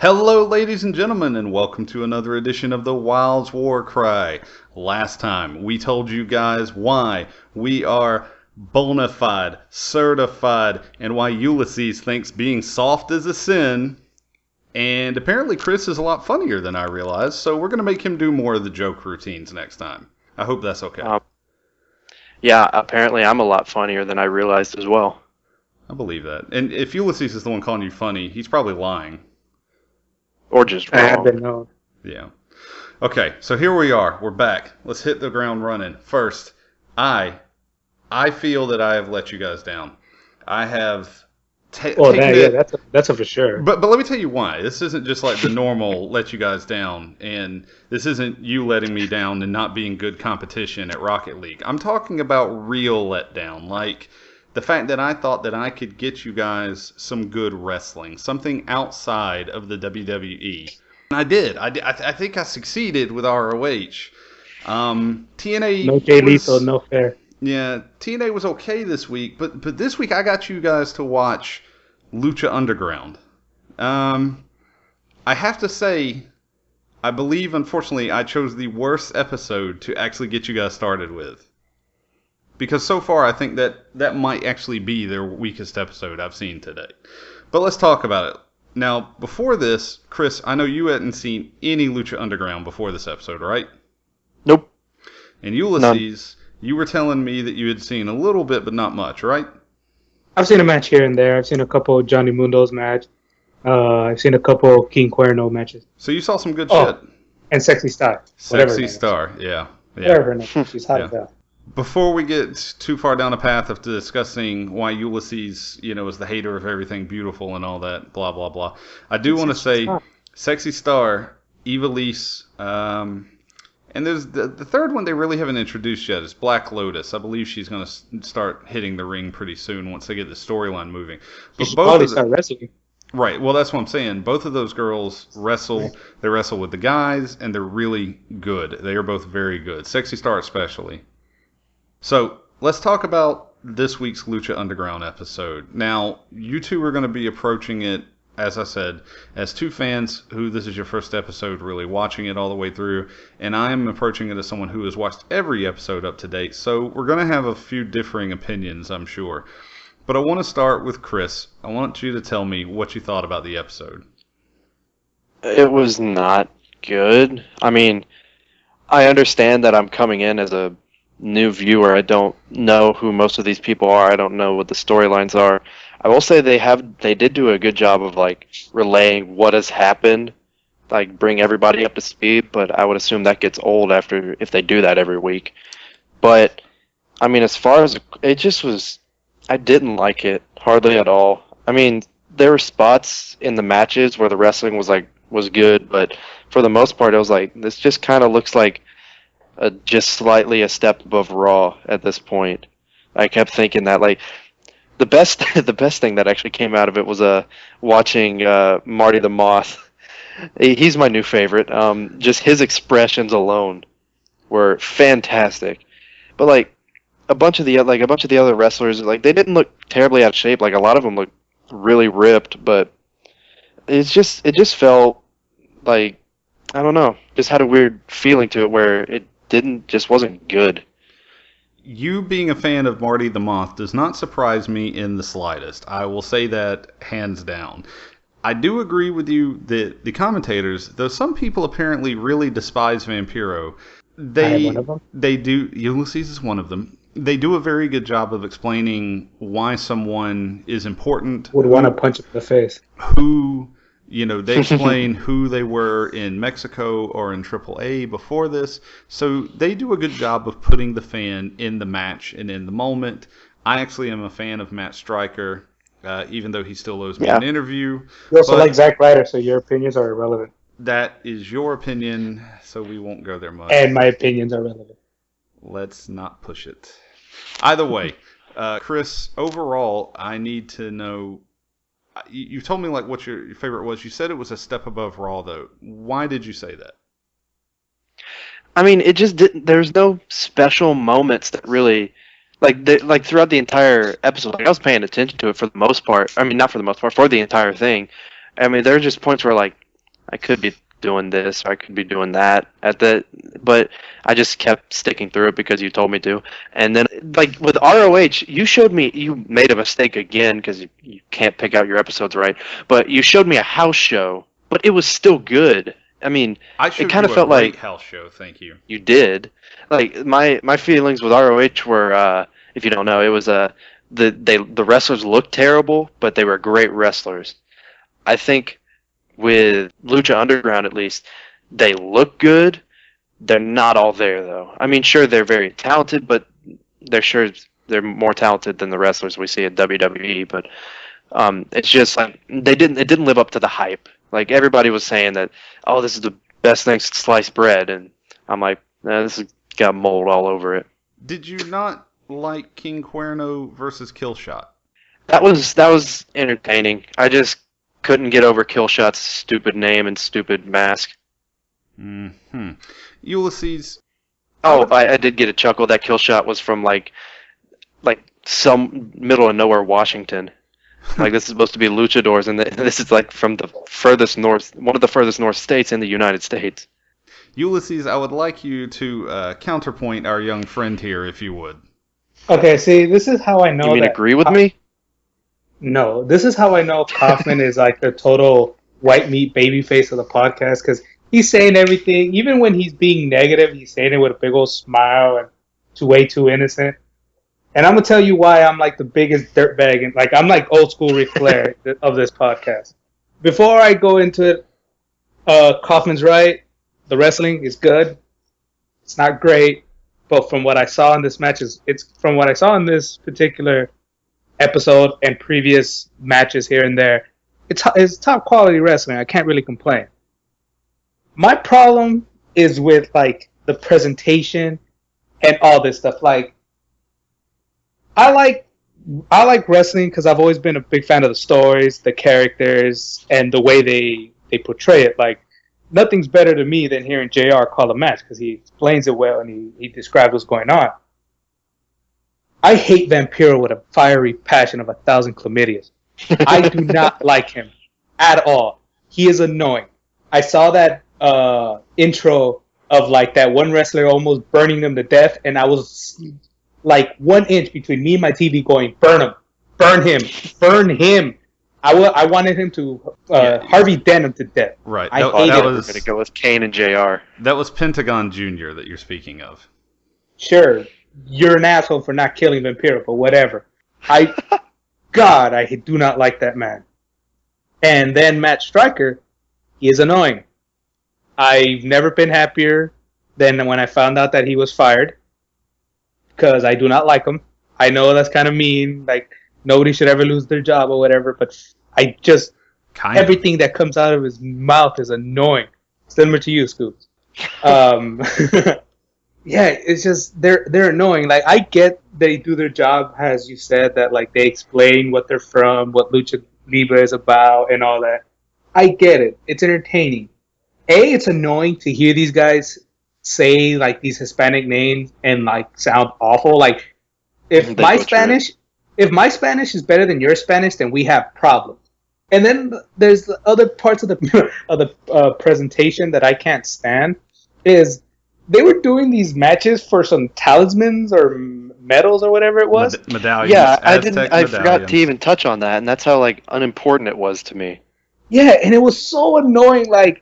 Hello, ladies and gentlemen, and welcome to another edition of the Wild's War Cry. Last time, we told you guys why we are bona fide, certified, and why Ulysses thinks being soft is a sin. And apparently Chris is a lot funnier than I realized, so we're going to make him do more of the joke routines next time. I hope that's okay. Yeah, apparently I'm a lot funnier than I realized as well. I believe that. And if Ulysses is the one calling you funny, he's probably lying. Or just I have wrong. been known. Yeah. Okay, so here we are. We're back. Let's hit the ground running. First, I feel that I have let you guys down. I have taken it. Yeah, that's a for sure. But let me tell you why. This isn't just like the normal let you guys down, and this isn't you letting me down and not being good competition at Rocket League. I'm talking about real letdown, like the fact that I thought that I could get you guys some good wrestling, something outside of the WWE. And I did. I think I succeeded with ROH. TNA. No Jay Lethal, no fair. Yeah, TNA was okay this week, but this week I got you guys to watch Lucha Underground. I have to say, I believe, unfortunately, I chose the worst episode to actually get you guys started with. Because so far, I think that might actually be their weakest episode I've seen today. But let's talk about it. Now, before this, Chris, I know you hadn't seen any Lucha Underground before this episode, right? Nope. And Ulysses, you were telling me that you had seen a little bit, but not much, right? I've seen a match here and there. I've seen a couple of Johnny Mundo's match. I've seen a couple of King Cuerno matches. So you saw some good shit. And Sexy Star. Sexy Star, yeah. Whatever her name is. She's hot as hell. Before we get too far down a path of discussing why Ulysses, is the hater of everything beautiful and all that, blah, blah, blah, I do want to say Sexy Star, Evilise, and there's the third one they really haven't introduced yet is Black Lotus. I believe she's going to start hitting the ring pretty soon once they get the storyline moving. But she probably start wrestling. Right. Well, that's what I'm saying. Both of those girls wrestle. They wrestle with the guys, and they're really good. They are both very good. Sexy Star especially. So let's talk about this week's Lucha Underground episode. Now, you two are going to be approaching it, as I said, as two fans who this is your first episode really watching it all the way through, and I am approaching it as someone who has watched every episode up to date. So we're going to have a few differing opinions, I'm sure. But I want to start with Chris. I want you to tell me what you thought about the episode. It was not good. I mean, I understand that I'm coming in as a new viewer. I don't know who most of these people are. I don't know what the storylines are. I will say they did do a good job of like relaying what has happened, like bring everybody up to speed, but I would assume that gets old if they do that every week. But I mean, as far as it just was, I didn't like it hardly at all. I mean, there were spots in the matches where the wrestling was good, but for the most part it was like this just kind of looks like just slightly a step above Raw at this point. I kept thinking that like the best thing that actually came out of it was watching Marty the Moth. He's my new favorite. Just his expressions alone were fantastic. But like a bunch of the other wrestlers, like they didn't look terribly out of shape. Like a lot of them looked really ripped, but it just felt like, I don't know, just had a weird feeling to it where it wasn't good. You being a fan of Marty the Moth does not surprise me in the slightest. I will say that hands down. I do agree with you that the commentators, though some people apparently really despise Vampiro, they do. Ulysses is one of them. They do a very good job of explaining why someone is important. Would want to punch him in the face. They explain who they were in Mexico or in AAA before this. So they do a good job of putting the fan in the match and in the moment. I actually am a fan of Matt Stryker, even though he still owes me an interview. You also like Zack Ryder, so your opinions are irrelevant. That is your opinion, so we won't go there much. And my opinions are relevant. Let's not push it. Either way, Chris, overall, I need to know. You told me like what your favorite was. You said it was a step above Raw, though. Why did you say that? I mean, it just didn't. There's no special moments that really, like throughout the entire episode. Like I was paying attention to it for the most part. I mean, not for the most part, for the entire thing. I mean, there are just points where like I could be doing this, or I could be doing that but I just kept sticking through it because you told me to. And then, like with ROH, you showed me you made a mistake again because you can't pick out your episodes right. But you showed me a house show, but it was still good. I mean, I it showed kind you of a felt great like house show. Thank you. you did. Like my feelings with ROH were, if you don't know, it was the wrestlers looked terrible, but they were great wrestlers. I think with Lucha Underground, at least, they look good. They're not all there, though. I mean, sure, they're very talented, but they're more talented than the wrestlers we see at WWE. But it's just like it didn't live up to the hype. Like everybody was saying that, oh, this is the best thing since sliced bread, and I'm like, this has got mold all over it. Did you not like King Cuerno versus Killshot? That was entertaining. I just couldn't get over Killshot's stupid name and stupid mask. Ulysses. Oh, I did get a chuckle that Killshot was from like some middle of nowhere Washington. Like this is supposed to be luchadors, and this is like from the furthest north, one of the furthest north states in the United States. Ulysses, I would like you to counterpoint our young friend here, if you would. Okay, see, this is how I know. You mean that agree with me? No, this is how I know Kaufman is like the total white meat baby face of the podcast, because he's saying everything, even when he's being negative, he's saying it with a big old smile and way too innocent. And I'm gonna tell you why I'm like the biggest dirtbag, and like I'm like old school Ric Flair of this podcast. Before I go into it, Kaufman's right. The wrestling is good. It's not great, but from what I saw in this match, it's from what I saw in this particular episode and previous matches here and there, it's top quality wrestling. I can't really complain. My problem is with like the presentation and all this stuff. Like, I like wrestling because I've always been a big fan of the stories, the characters, and the way they portray it. Like, nothing's better to me than hearing JR call a match because he explains it well and he describes what's going on. I hate Vampiro with a fiery passion of 1,000 chlamydias. I do not like him at all. He is annoying. I saw that intro of like that one wrestler almost burning them to death, and I was like 1 inch between me and my TV going, burn him, burn him, burn him. I wanted him to Harvey Dent him to death. Right. I thought that was going to go with Kane and JR. That was Pentagon Jr. that you're speaking of. Sure, you're an asshole for not killing Vampiro, but whatever. God, I do not like that man. And then Matt Striker, he is annoying. I've never been happier than when I found out that he was fired, because I do not like him. I know that's kind of mean, like nobody should ever lose their job or whatever, but I just everything that comes out of his mouth is annoying. Similar to you, Scoops. Yeah, it's just they're annoying. Like, I get they do their job, as you said, that like they explain what they're from, what Lucha Libre is about, and all that. I get it. It's entertaining. It's annoying to hear these guys say like these Hispanic names and like sound awful. Like, if my Spanish is better than your Spanish, then we have problems. And then there's the other parts of the presentation that I can't stand. Is they were doing these matches for some talismans or medals or whatever it was. Medallions. Yeah, I forgot to even touch on that, and that's how like unimportant it was to me. Yeah, and it was so annoying. Like,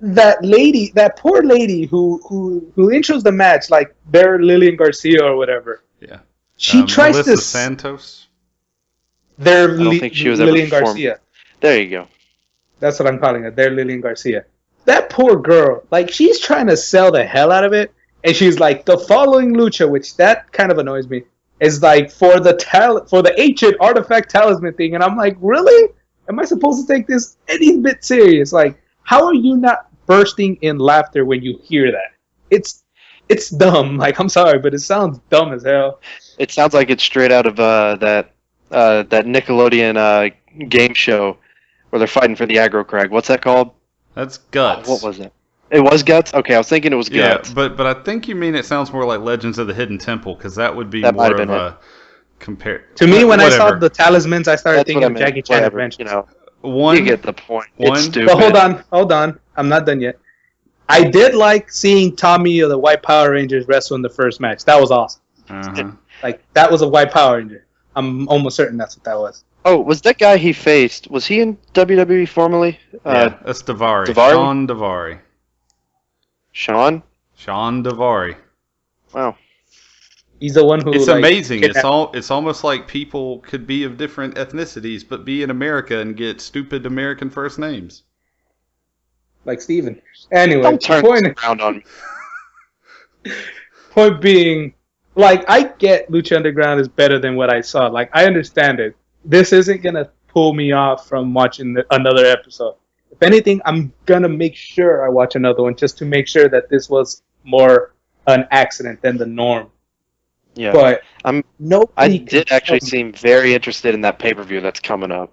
that poor lady who intros the match, like they're Lillian Garcia or whatever. Yeah. She tries Melissa to Santos. They're I don't think she was Lillian ever Garcia. There you go. That's what I'm calling her. They're Lillian Garcia. That poor girl, like, she's trying to sell the hell out of it, and she's like, the following lucha, which that kind of annoys me, is like for the ancient artifact talisman thing, and I'm like, really? Am I supposed to take this any bit serious? Like, how are you not bursting in laughter when you hear that? It's dumb. Like, I'm sorry, but it sounds dumb as hell. It sounds like it's straight out of that Nickelodeon game show where they're fighting for the aggro crag. What's that called? That's Guts. What was it? It was Guts? Okay, I was thinking it was Guts. Yeah, but I think you mean it sounds more like Legends of the Hidden Temple, because that would be That more might have of been a compare. To me, when Whatever. I saw the talismans, I started That's thinking what I of meant. Jackie Chan Whatever, Adventures. you know. One. You get the point. One. It's stupid. But hold on. I'm not done yet. I did like seeing Tommy of the White Power Rangers wrestle in the first match. That was awesome. Uh-huh. Like, that was a White Power Ranger. I'm almost certain that's what that was. Oh, was that guy he faced? Was he in WWE formerly? Yeah, that's Daivari. Daivari? Sean Daivari. Sean? Sean Daivari. Wow. He's the one who. It's like, amazing. kidnapped- It's almost like people could be of different ethnicities, but be in America and get stupid American first names. like Steven. Anyway, Don't turn this around on me. point being, like, I get Lucha Underground is better than what I saw. Like, I understand it. This isn't going to pull me off from watching another episode. If anything, I'm going to make sure I watch another one just to make sure that this was more an accident than the norm. Yeah. But I nobody did actually seem very interested in that pay-per-view that's coming up.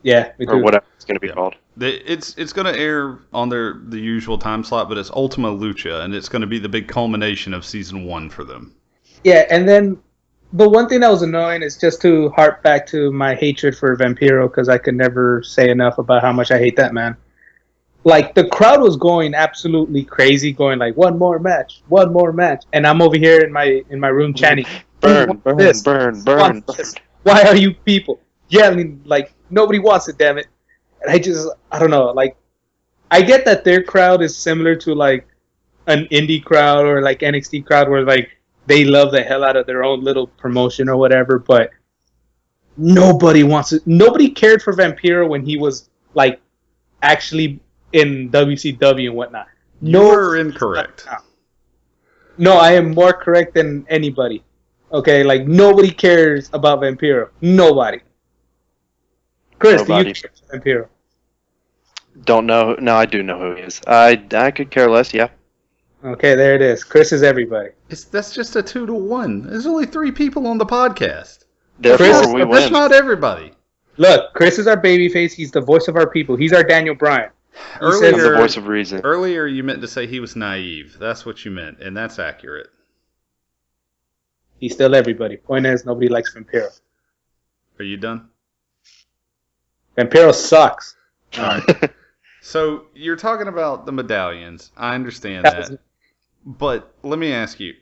Yeah, me Or too. whatever it's going to be called. It's going to air on the usual time slot, but it's Ultima Lucha, and it's going to be the big culmination of season 1 for them. Yeah, and then the one thing that was annoying is just to harp back to my hatred for Vampiro, because I could never say enough about how much I hate that man. Like, the crowd was going absolutely crazy, going like, one more match, and I'm over here in my room chanting, Burn, burn, this? burn, burn, burn. Why are you people yelling? Like, nobody wants it, damn it. And I don't know, like, I get that their crowd is similar to, like, an indie crowd or, like, NXT crowd where, like, they love the hell out of their own little promotion or whatever, but nobody wants it. Nobody cared for Vampiro when he was, like, actually in WCW and whatnot. You're incorrect. No, I am more correct than anybody. Okay, like, nobody cares about Vampiro. Nobody. Chris, do you Nobody. care about Vampiro? Don't know. No, I do know who he is. I could care less, yeah. Okay, there it is. Chris is everybody. That's just a 2-to-1. There's only 3 people on the podcast. Therefore, Chris, we That's win. not everybody. Look, Chris is our babyface. He's the voice of our people. He's our Daniel Bryan. I'm the voice of reason. Earlier, you meant to say he was naive. That's what you meant, and that's accurate. He's still everybody. Point is, nobody likes Vampiro. Are you done? Vampiro sucks. All right. So you're talking about the medallions. I understand that. But let me ask you.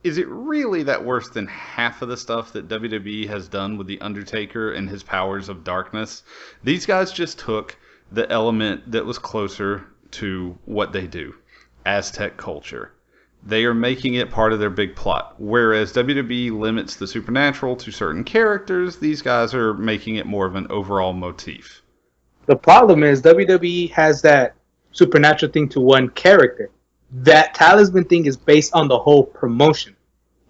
Is it really that worse than half of the stuff that WWE has done with The Undertaker and his powers of darkness? These guys just took the element that was closer to what they do, Aztec culture. They are making it part of their big plot. Whereas WWE limits the supernatural to certain characters, these guys are making it more of an overall motif. The problem is WWE has that supernatural thing to one character. That talisman thing is based on the whole promotion.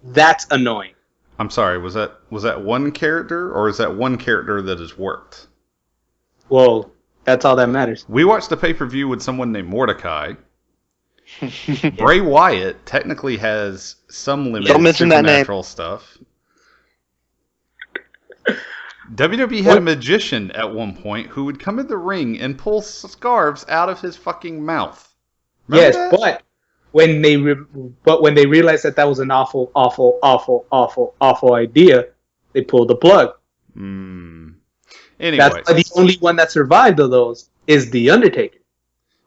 That's annoying. I'm sorry, was that one character, or is that one character that has worked? Well, that's all that matters. We watched the pay-per-view with someone named Mordecai. Bray Wyatt technically has some limited Don't mention that name. supernatural stuff. WWE had a magician at one point who would come in the ring and pull scarves out of his fucking mouth. Remember Yes, that? but when they realized that was an awful idea, they pulled the plug. Anyway, That's why the only one that survived of those is The Undertaker.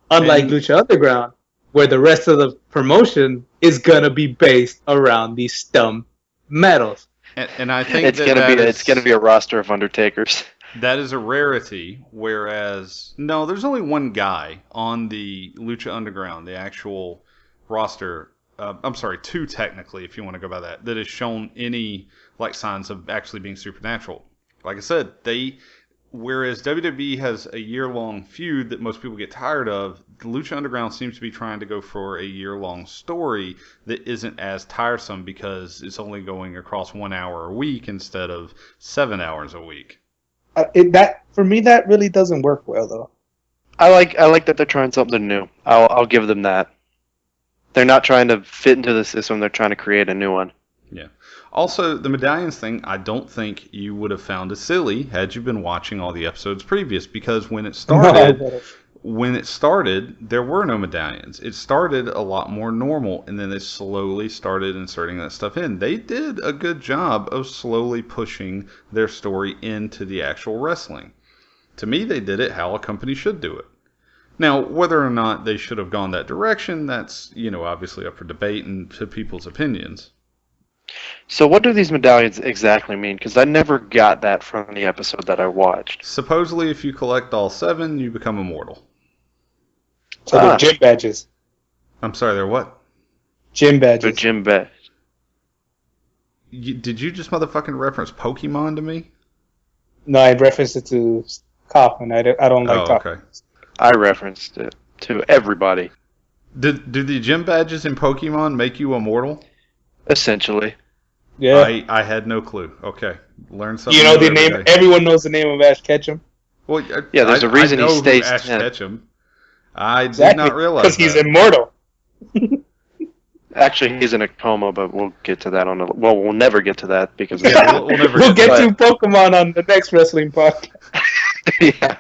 Unlike Lucha Underground, where the rest of the promotion is gonna be based around these stump medals. and I think It's gonna be a roster of Undertakers. that is a rarity. Whereas there's only one guy on the Lucha Underground, the actual roster. I'm sorry, 2 technically, if you want to go by that has shown any like signs of actually being supernatural. Like I said, whereas WWE has a year-long feud that most people get tired of, the Lucha Underground seems to be trying to go for a year-long story that isn't as tiresome because it's only going across 1 hour a week instead of 7 hours a week. For me, that really doesn't work well, though. I like that they're trying something new. I'll give them that. They're not trying to fit into the system. They're trying to create a new one. Yeah. Also, the medallions thing, I don't think you would have found as silly had you been watching all the episodes previous, because when it started, when it started, there were no medallions. It started a lot more normal, and then they slowly started inserting that stuff in. They did a good job of slowly pushing their story into the actual wrestling. To me, they did it how a company should do it. Now, whether or not they should have gone that direction, that's, obviously up for debate and to people's opinions. So what do these medallions exactly mean? Because I never got that from the episode that I watched. Supposedly, if you collect all 7, you become immortal. So they're gym badges. I'm sorry, they're what? Gym badges. They're gym badges. Did you just motherfucking reference Pokemon to me? No, I referenced it to Kaufman. I don't like Kaufman. Okay. I referenced it to everybody. Do the gym badges in Pokemon make you immortal? Essentially. Yeah. I had no clue. Okay. Learn something. You know the every name. day. Everyone knows the name of Ash Ketchum. Well, yeah, there's a reason I know he stays who Ash 10. Ketchum. I did not realize because he's that. immortal. Actually, he's in a coma, but we'll get to that we'll never get to that because Yeah, we'll never We'll get to to Pokemon on the next wrestling podcast. yeah.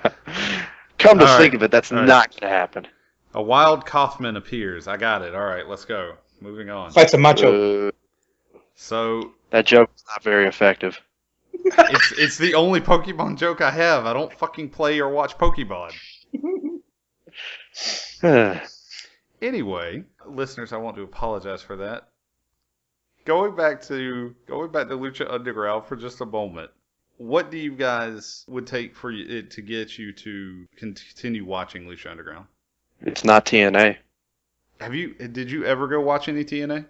Come to All think right. of it, that's All right. not going to happen. A wild Kaufman appears. I got it. All right, let's go. Moving on. Fights a macho. So That joke is not very effective. it's the only Pokemon joke I have. I don't fucking play or watch Pokemon. Anyway, listeners, I want to apologize for that. Going back to Lucha Underground for just a moment. What do you guys would take for it to get you to continue watching Lucha Underground? It's not TNA. Did you ever go watch any TNA?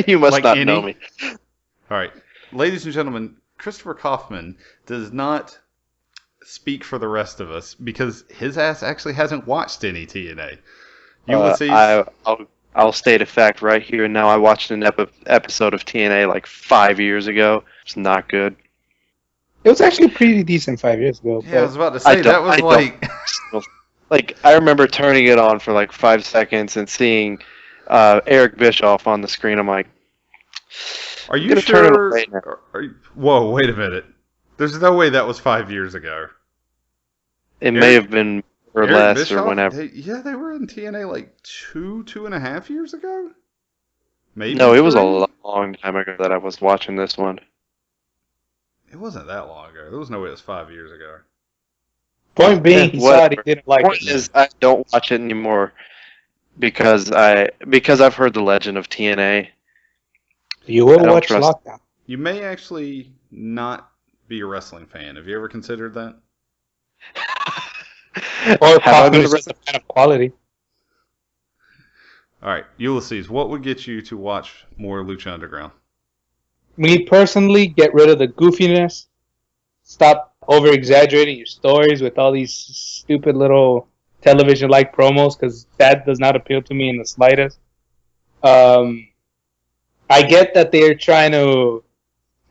You must Like not any? know me. All right. Ladies and gentlemen, Christopher Kaufman does not speak for the rest of us because his ass actually hasn't watched any TNA. Ulysses? I'll state a fact right here and now. I watched an episode of TNA like 5 years ago. It's not good. It was actually pretty decent 5 years ago. Yeah, I was about to say, that was like... Like, I remember turning it on for like 5 seconds and seeing Eric Bischoff on the screen. I'm like, Are you gonna turn it sure? away now. Whoa, wait a minute. There's no way that was 5 years ago. It may have been or Eric less Bischoff? or whenever. They were in TNA like 2.5 years ago? Maybe. No, it was a 3? long time ago that I was watching this one. It wasn't that long ago. There was no way it was 5 years ago. Point being, he saw it, he didn't like Point it. is, I don't watch it anymore because I've heard the legend of TNA. You will I don't watch trust- Lockdown. You may actually not be a wrestling fan. Have you ever considered that? Or Have I Kaufman been is just a fan of quality. All right, Ulysses, what would get you to watch more Lucha Underground? Me personally, get rid of the goofiness. Stop over-exaggerating your stories with all these stupid little television-like promos, because that does not appeal to me in the slightest. I get that they're trying to,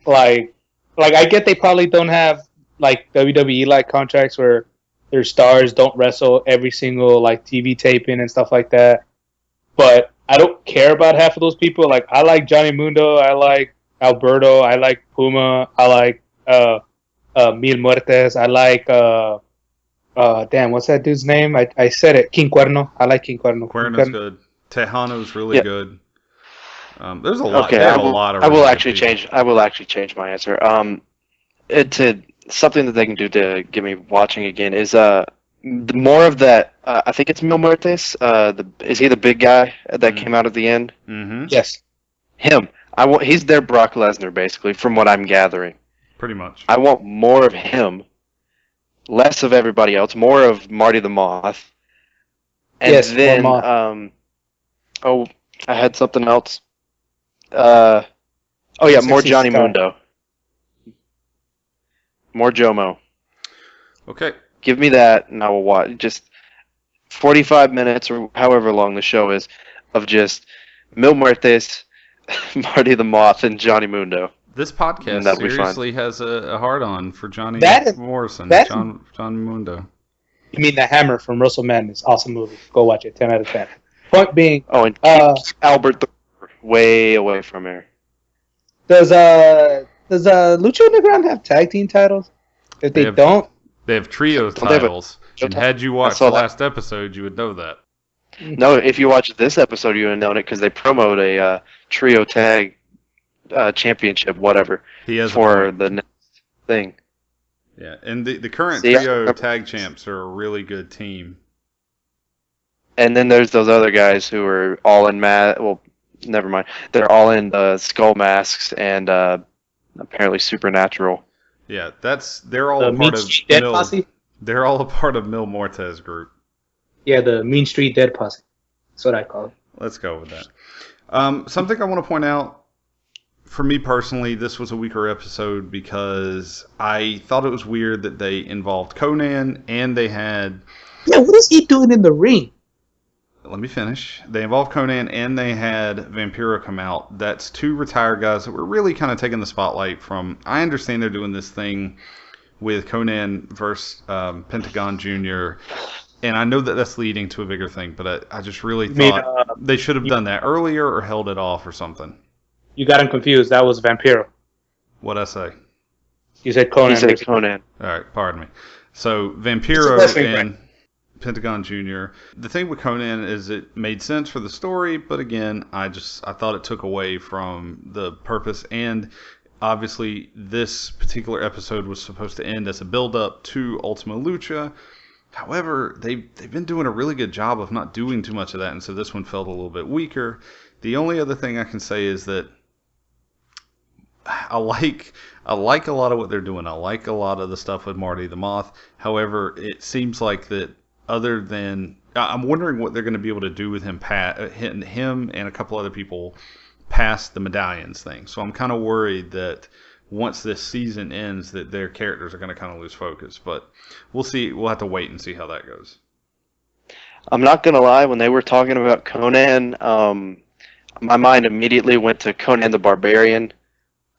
like I get they probably don't have, like, WWE-like contracts where their stars don't wrestle every single, like, TV taping and stuff like that. But I don't care about half of those people. Like, I like Johnny Mundo, I like Alberto, I like Puma, I like Mil Muertes, I like damn, what's that dude's name? I said it, King Cuerno. I like King Cuerno. Cuerno's good. Tejano's really good. There's a lot. Okay, There's a lot of. I will really actually good people. change. I will actually change my answer. It's something that they can do to get me watching again is more of that. I think it's Mil Muertes. Is he the big guy that came out at the end? Mm-hmm. Yes. Him. He's their Brock Lesnar, basically, from what I'm gathering. Pretty much. I want more of him, less of everybody else, more of Marty the Moth. And Yes, more then, Moth. I had something else. More Sexy Johnny Star. Mundo. More Jomo. Okay. Give me that, and I will watch. Just 45 minutes, or however long the show is, of just Mil Muertes, Marty the Moth, and Johnny Mundo. This podcast That'll be fine. seriously has a hard-on for Johnny Morrison, that- John Mundo. You mean The Hammer from Russell Madness? Awesome movie. Go watch it. 10 out of 10. Point being, Oh, and keep Albert way away from here. does Lucha Underground have tag team titles? If they have- don't, They have trio Don't they have a titles. And had you watched the last episode, you would know that. No, if you watch this episode, you would have known it because they promote a trio tag championship, whatever, for the next thing. Yeah, and the current trio tag champs are a really good team. And then there's those other guys who are all in well, never mind. They're all in skull masks and apparently supernatural. Yeah, they're all a part of Dead Posse. They're all a part of Mil Muertes group. Yeah, the Mean Street Dead Posse. That's what I call it. Let's go with that. Something I want to point out. For me personally, this was a weaker episode because I thought it was weird that they involved Conan and they had... Yeah, what is he doing in the ring? Let me finish. They involved Conan and they had Vampiro come out. That's two retired guys that were really kind of taking the spotlight from... I understand they're doing this thing with Conan versus Pentagon Jr., and I know that that's leading to a bigger thing, but I just really thought they should have done that earlier or held it off or something. You got him confused. That was Vampiro. What'd I say? You said Conan. You said Conan. All right, pardon me. So Vampiro and Pentagon Jr. The thing with Conan is it made sense for the story, but again, I thought it took away from the purpose. And obviously, this particular episode was supposed to end as a build-up to Ultima Lucha. However, they've been doing a really good job of not doing too much of that, and so this one felt a little bit weaker. The only other thing I can say is that I like a lot of what they're doing. I like a lot of the stuff with Marty the Moth. However, it seems like that other than... I'm wondering what they're going to be able to do with him hitting him and a couple other people past the medallions thing. So I'm kind of worried that once this season ends that their characters are going to kind of lose focus. But we'll see. We'll have to wait and see how that goes. I'm not going to lie. When they were talking about Conan, my mind immediately went to Conan the Barbarian.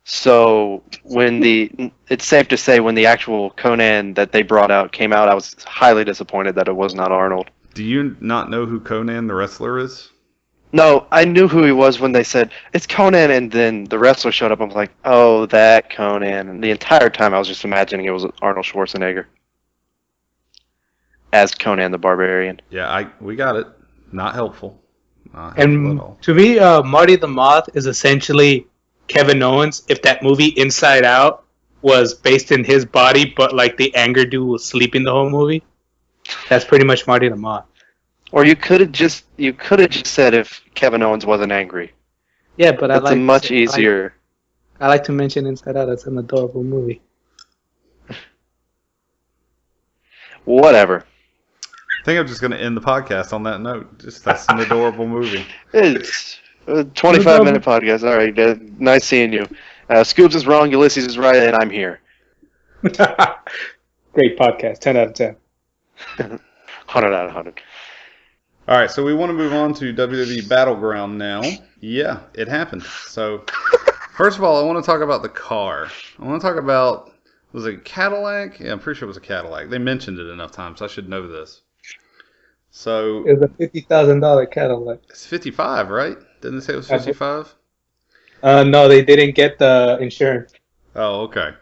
So it's safe to say when the actual Conan that they brought out came out, I was highly disappointed that it was not Arnold. Do you not know who Conan the wrestler is? No, I knew who he was when they said, it's Conan, and then the wrestler showed up. I was like, oh, that Conan. And the entire time I was just imagining it was Arnold Schwarzenegger as Conan the Barbarian. Yeah, we got it. Not helpful. Not helpful and at all. To me, Marty the Moth is essentially Kevin Owens if that movie Inside Out was based in his body, but like the anger dude was sleeping the whole movie. That's pretty much Marty the Moth. Or you could have just said if Kevin Owens wasn't angry. Yeah, but that's much easier. I like to mention Inside Out. That's an adorable movie. Whatever. I think I'm just going to end the podcast on that note. That's an adorable movie. It's a 25-minute podcast. All right, nice seeing you. Scoobs is wrong, Ulysses is right, and I'm here. Great podcast. 10 out of 10. 100 out of 100. All right, so we want to move on to WWE Battleground now. Yeah, it happened. So, first of all, I want to talk about the car. I want to talk about, was it a Cadillac? Yeah, I'm pretty sure it was a Cadillac. They mentioned it enough times, so I should know this. So it was a $50,000 Cadillac. It's 55, right? Didn't they say it was 55? No, they didn't get the insurance. Oh, okay.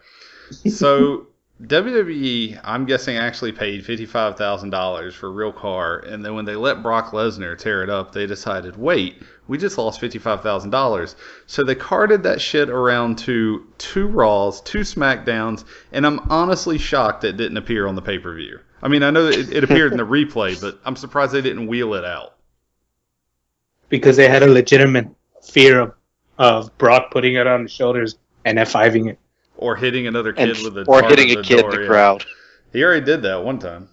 So WWE, I'm guessing, actually paid $55,000 for a real car, and then when they let Brock Lesnar tear it up, they decided, wait, we just lost $55,000. So they carted that shit around to 2 Raws, 2 SmackDowns, and I'm honestly shocked it didn't appear on the pay-per-view. I mean, I know that it appeared in the replay, but I'm surprised they didn't wheel it out. Because they had a legitimate fear of Brock putting it on his shoulders and F5ing it. Or hitting another kid with a or hitting a kid in the crowd. He already did that one time.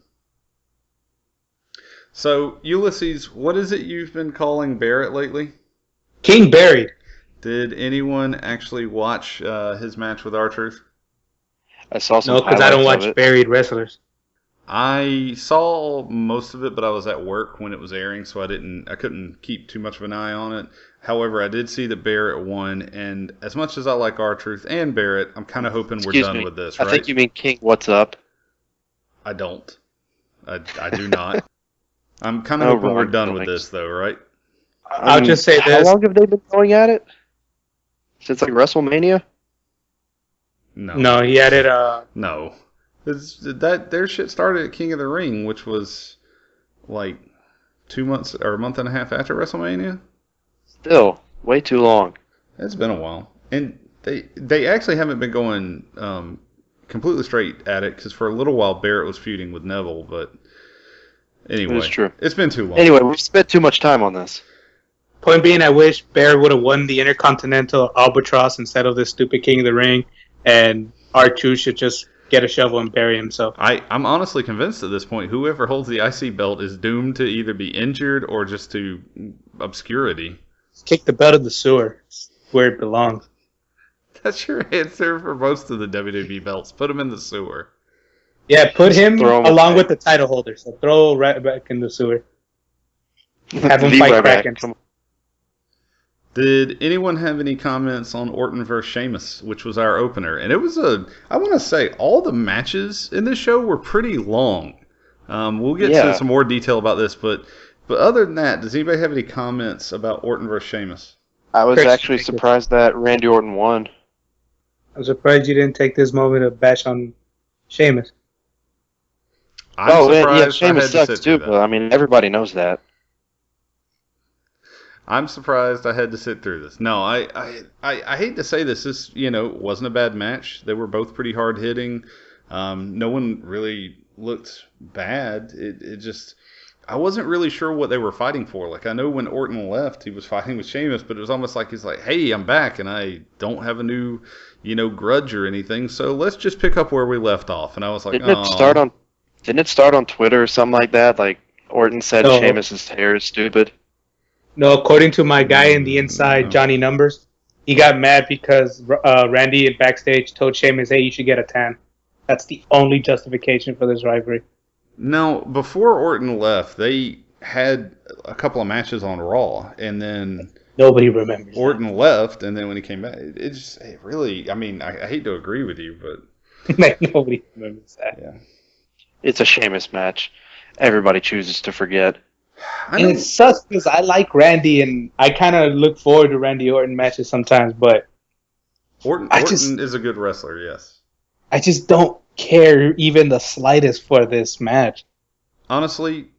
So, Ulysses, what is it you've been calling Barrett lately? King Barry. Did anyone actually watch his match with R-Truth? I saw some. No, because I don't watch buried wrestlers. I saw most of it, but I was at work when it was airing, so I couldn't keep too much of an eye on it. However, I did see that Barrett won, and as much as I like R-Truth and Barrett, I'm kind of hoping we're done with this, right? I think you mean King What's Up. I don't. I do not. I'm kind of hoping we're done with this, though, right? I'll just say this. How long have they been going at it? Since like WrestleMania? No. No, he had it. No. Their shit started at King of the Ring, which was like 2 months or a month and a half after WrestleMania. Still, way too long. It's been a while, and they actually haven't been going completely straight at it because for a little while Barrett was feuding with Neville, but anyway, It's true. It's been too long. Anyway, we've spent too much time on this. Point being, I wish Barrett would have won the Intercontinental Albatross instead of this stupid King of the Ring, and R2 should just get a shovel and bury himself. I'm honestly convinced at this point, whoever holds the IC belt is doomed to either be injured or just to obscurity. Kick the belt in the sewer. It's where it belongs. That's your answer for most of the WWE belts. Put them in the sewer. Yeah, put him Throw him along away. with the title holder. So throw right back in the sewer. Have him The fight right back. Kraken. Come on. Did anyone have any comments on Orton vs. Sheamus, which was our opener? And it was I want to say, all the matches in this show were pretty long. We'll get to some more detail about this, but other than that, does anybody have any comments about Orton vs. Sheamus? I was Chris, actually surprised that Randy Orton won. I'm surprised you didn't take this moment to bash on Sheamus. I'm surprised Sheamus I had to sucks sit too, through but that. I mean, everybody knows that. I'm surprised I had to sit through this. No, I hate to say this. This, wasn't a bad match. They were both pretty hard hitting. No one really looked bad. It just, I wasn't really sure what they were fighting for. Like, I know when Orton left, he was fighting with Sheamus, but it was almost like he's like, hey, I'm back, and I don't have a new, grudge or anything, so let's just pick up where we left off. And I was like, Didn't it start on Twitter or something like that? Like Orton said No. Sheamus's hair is stupid. No, according to my guy in the inside, Johnny Numbers, he got mad because Randy in backstage told Sheamus, hey, you should get a tan. That's the only justification for this rivalry. No, before Orton left, they had a couple of matches on Raw, and then Nobody remembers. Orton left, and then when he came back, it really, I mean, I hate to agree with you, but Like, nobody remembers that. yeah. It's a Sheamus match. Everybody chooses to forget. I And know, it sucks because I like Randy, and I kind of look forward to Randy Orton matches sometimes, but Orton is a good wrestler, yes. I just don't care even the slightest for this match. Honestly,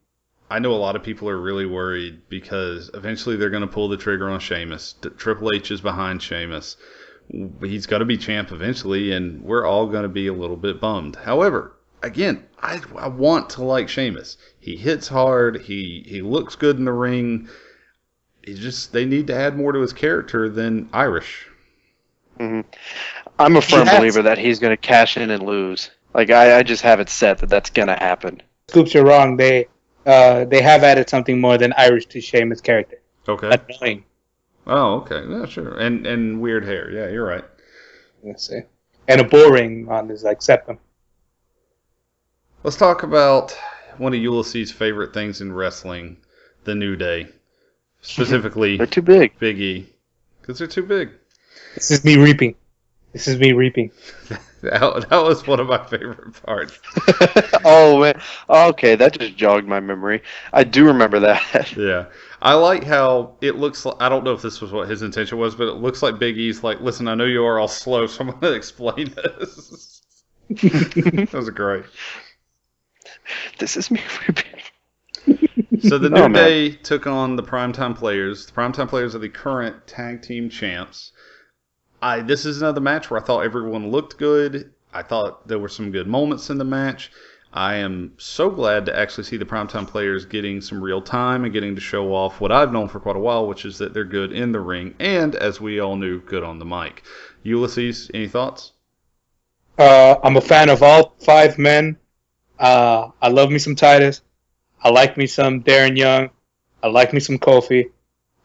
I know a lot of people are really worried because eventually they're going to pull the trigger on Sheamus. Triple H is behind Sheamus. He's got to be champ eventually, and we're all going to be a little bit bummed. However, again, I want to like Sheamus. He hits hard. He looks good in the ring. They need to add more to his character than Irish. hmm I'm a firm Yes. believer that he's going to cash in and lose. Like I just have it set that that's going to happen. Scoops, you're wrong. They have added something more than Irish to Sheamus' character. Okay. Annoying. Oh, okay. Yeah, sure. And weird hair. Yeah, you're right. Let's see. And a bull ring on his septum. Let's talk about one of Ulysses' favorite things in wrestling, the New Day. Specifically, They're too big. Big E. Because they're too big. This is me reaping. That was one of my favorite parts. Oh man. Okay, that just jogged my memory. I do remember that. Yeah. I like how it looks like, I don't know if this was what his intention was, but it looks like Big E's like, listen, I know you are all slow, so I'm going to explain this. That was great. This is me repeating. So the Oh, New man. Day took on the Primetime Players. The Primetime Players are the current tag team champs. This is another match where I thought everyone looked good. I thought there were some good moments in the match. I am so glad to actually see the Primetime Players getting some real time and getting to show off what I've known for quite a while, which is that they're good in the ring and, as we all knew, good on the mic. Ulysses, any thoughts? I'm a fan of all 5 men. I love me some Titus. I like me some Darren Young. I like me some Kofi.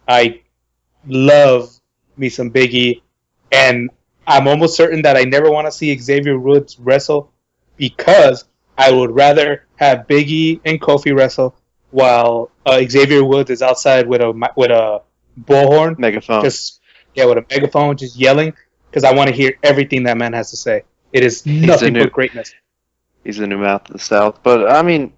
I love me some Big E. And I'm almost certain that I never want to see Xavier Woods wrestle because I would rather have Big E and Kofi wrestle while Xavier Woods is outside with a bullhorn, Megaphone. with a megaphone, just yelling, because I want to hear everything that man has to say. It is nothing but greatness. He's the new mouth of the South. But, I mean,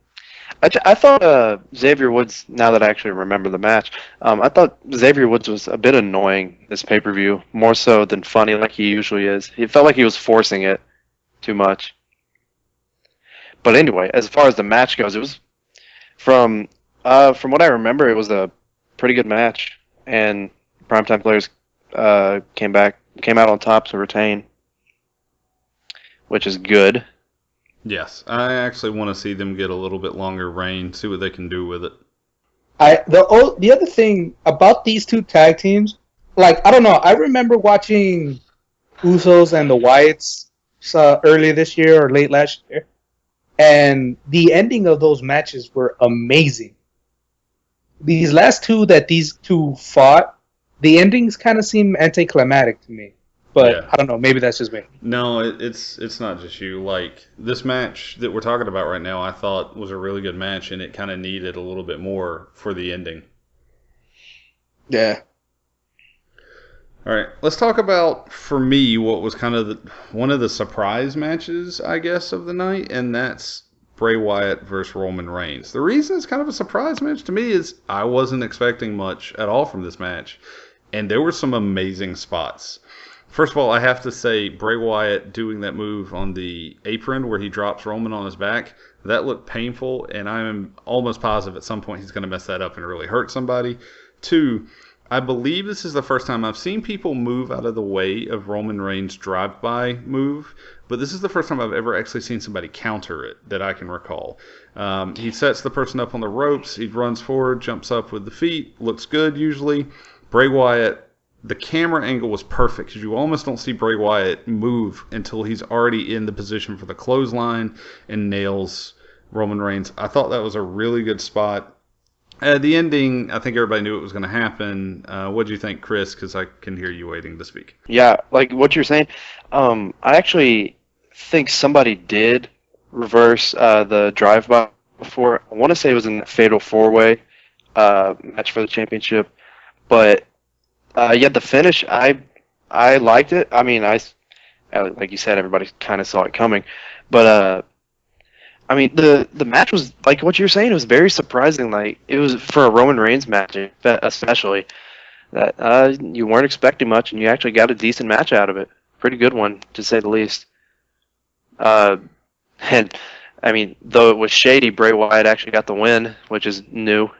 I thought Xavier Woods, now that I actually remember the match, I thought Xavier Woods was a bit annoying this pay-per-view, more so than funny like he usually is. He felt like he was forcing it too much. But anyway, as far as the match goes, it was from what I remember, it was a pretty good match, and Primetime Players came out on top to retain, which is good. Yes, I actually want to see them get a little bit longer reign, see what they can do with it. The other thing about these two tag teams, like, I don't know, I remember watching Usos and the Wyatts earlier this year or late last year, and the ending of those matches were amazing. These last two that these two fought, the endings kind of seem anticlimactic to me. But yeah. I don't know, maybe that's just me. No, it's not just you. Like, this match that we're talking about right now, I thought was a really good match, and it kind of needed a little bit more for the ending. Yeah. All right, let's talk about, for me, what was kind of one of the surprise matches, I guess, of the night, and that's Bray Wyatt versus Roman Reigns. The reason it's kind of a surprise match to me is I wasn't expecting much at all from this match, and there were some amazing spots. First of all, I have to say, Bray Wyatt doing that move on the apron where he drops Roman on his back, that looked painful, and I'm almost positive at some point he's going to mess that up and really hurt somebody. 2, I believe this is the first time I've seen people move out of the way of Roman Reigns' drive-by move, but this is the first time I've ever actually seen somebody counter it that I can recall. He sets the person up on the ropes, he runs forward, jumps up with the feet, looks good usually. Bray Wyatt, the camera angle was perfect because you almost don't see Bray Wyatt move until he's already in the position for the clothesline and nails Roman Reigns. I thought that was a really good spot. The ending, I think everybody knew it was going to happen. What do you think, Chris? Because I can hear you waiting to speak. Yeah, like what you're saying. I actually think somebody did reverse the drive-by before. I want to say it was in the Fatal 4-Way match for the championship. But yeah, the finish, I liked it. I mean, like you said, everybody kind of saw it coming. But I mean, the match was, like what you're saying, it was very surprising. Like, it was for a Roman Reigns match, especially, that you weren't expecting much, and you actually got a decent match out of it. Pretty good one, to say the least. And, I mean, though it was shady, Bray Wyatt actually got the win, which is new.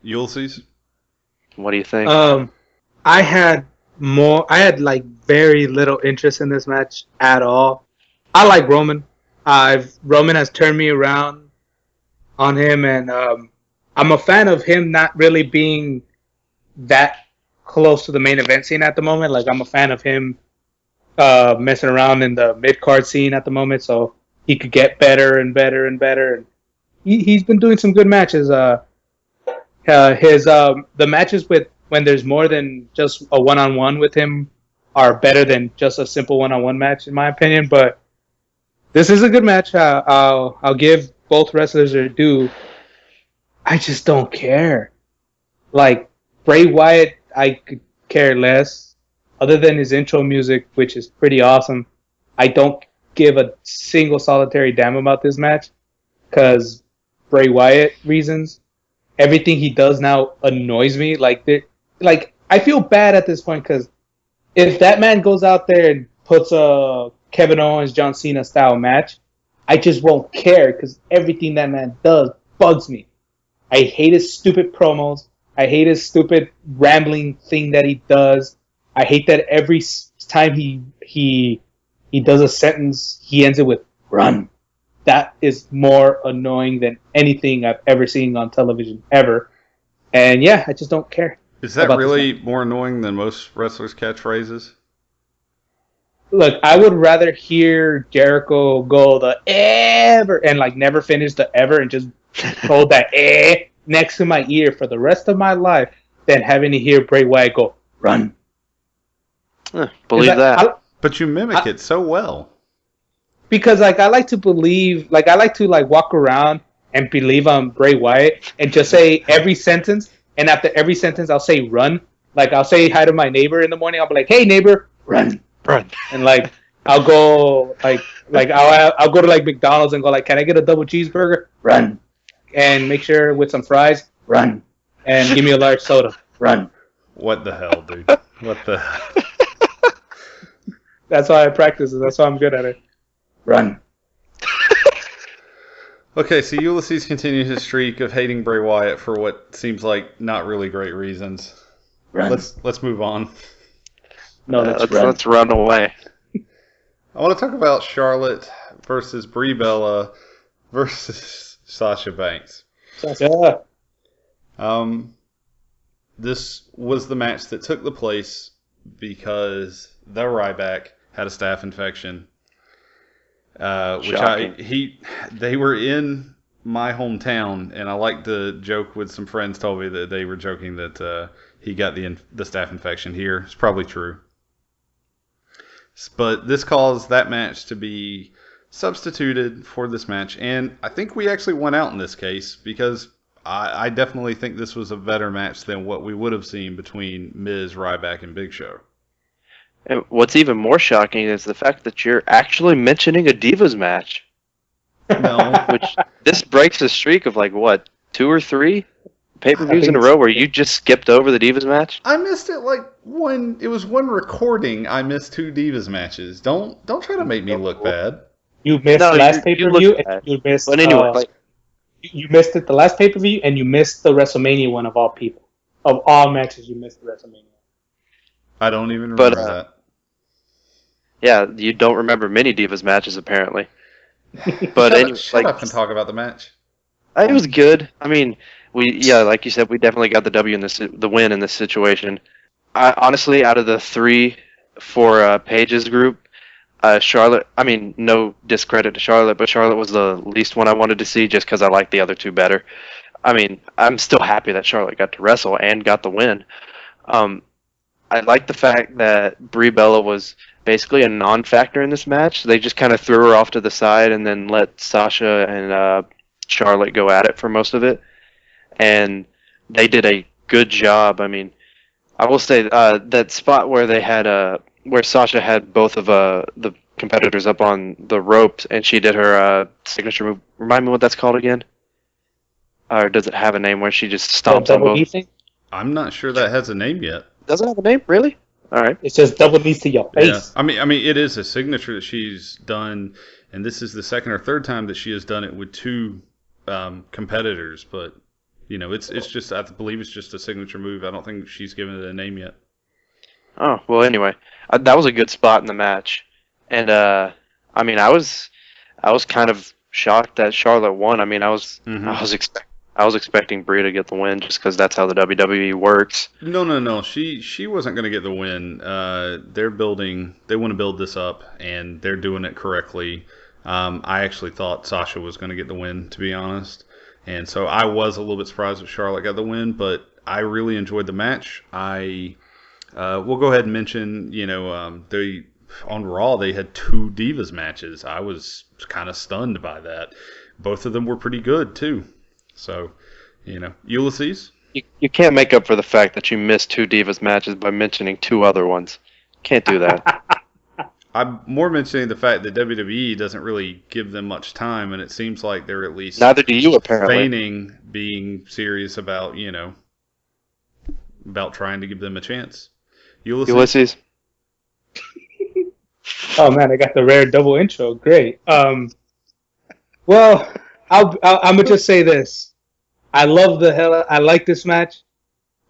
Ulysses? What do you think? I had like very little interest in this match at all. I like Roman. Roman has turned me around on him, and I'm a fan of him not really being that close to the main event scene at the moment. Like, I'm a fan of him messing around in the mid-card scene at the moment, so he could get better and better and better. And he's been doing some good matches. The matches with when there's more than just a one-on-one with him are better than just a simple one-on-one match, in my opinion. But this is a good match. I'll give both wrestlers their due. I just don't care. Like, Bray Wyatt, I could care less. Other than his intro music, which is pretty awesome, I don't give a single solitary damn about this match because Bray Wyatt reasons. Everything he does now annoys me. Like, I feel bad at this point because if that man goes out there and puts a Kevin Owens, John Cena style match, I just won't care because everything that man does bugs me. I hate his stupid promos. I hate his stupid rambling thing that he does. I hate that every time he does a sentence, he ends it with "run." That is more annoying than anything I've ever seen on television ever. And yeah, I just don't care. Is that really more annoying than most wrestlers' catchphrases? Look, I would rather hear Jericho go the ever and like never finish the ever and just hold that next to my ear for the rest of my life than having to hear Bray Wyatt go "run." Believe that. But you mimic it so well. Because like I like to believe, like I like to like walk around and believe I'm Bray Wyatt and just say every sentence, and after every sentence I'll say "run." Like I'll say hi to my neighbor in the morning. I'll be like, "Hey neighbor, run." Run. And like I'll go I'll go to like McDonald's and go like, "Can I get a double cheeseburger?" Run. And make sure with some fries. Run. And give me a large soda. Run. What the hell, dude? What the hell? That's why I practice it. That's why I'm good at it. Run. Okay, so Ulysses continues his streak of hating Bray Wyatt for what seems like not really great reasons. Run. Let's move on. No, let's run away. I want to talk about Charlotte versus Brie Bella versus Sasha Banks. Sasha. This was the match that took the place because the Ryback had a staph infection. They were in my hometown, and I like to joke with some friends told me that they were joking that he got the staph infection here. It's probably true. But this caused that match to be substituted for this match, and I think we actually won out in this case because I definitely think this was a better match than what we would have seen between Miz, Ryback, and Big Show. And what's even more shocking is the fact that you're actually mentioning a Divas match. No. Which, this breaks a streak of, 2 or 3 pay-per-views in a row where you just skipped over the Divas match? I missed it it was one recording. I missed 2 Divas matches. Don't try to make me look bad. You missed the last pay-per-view, and you missed... But anyway, you missed it the last pay-per-view, and you missed the WrestleMania one of all people. Of all matches, you missed the WrestleMania. I don't even remember that. Yeah, you don't remember many Divas matches, apparently. But shut up and talk about the match. It was good. I mean, like you said, we definitely got the win in this situation. Honestly, out of the 3 for Paige's group, Charlotte, I mean, no discredit to Charlotte, but Charlotte was the least one I wanted to see just because I liked the other 2 better. I mean, I'm still happy that Charlotte got to wrestle and got the win. I like the fact that Brie Bella was basically a non-factor in this match. They just kind of threw her off to the side and then let Sasha and Charlotte go at it for most of it. And they did a good job. I mean, I will say that spot where they had where Sasha had both of the competitors up on the ropes and she did her signature move. Remind me what that's called again? Or does it have a name where she just stomps on both? I'm not sure that has a name yet. Does it have a name? Really? All right. It's just double knees to your face. Yeah. I mean, it is a signature that she's done, and this is the second or third time that she has done it with 2 competitors. But it's just, I believe it's just a signature move. I don't think she's given it a name yet. Oh well. Anyway, that was a good spot in the match, and I mean, I was kind of shocked that Charlotte won. I mean, I was expecting Brie to get the win just because that's how the WWE works. No. She wasn't going to get the win. They want to build this up, and they're doing it correctly. I actually thought Sasha was going to get the win, to be honest. And so I was a little bit surprised that Charlotte got the win, but I really enjoyed the match. We'll go ahead and mention, on Raw, they had 2 Divas matches. I was kind of stunned by that. Both of them were pretty good, too. So, Ulysses? You can't make up for the fact that you missed 2 Divas matches by mentioning 2 other ones. Can't do that. I'm more mentioning the fact that WWE doesn't really give them much time, and it seems like they're at least neither do you, apparently, feigning being serious about, about trying to give them a chance. Ulysses? Oh man, I got the rare double intro. Great. Well, I'm gonna just say this. I like this match.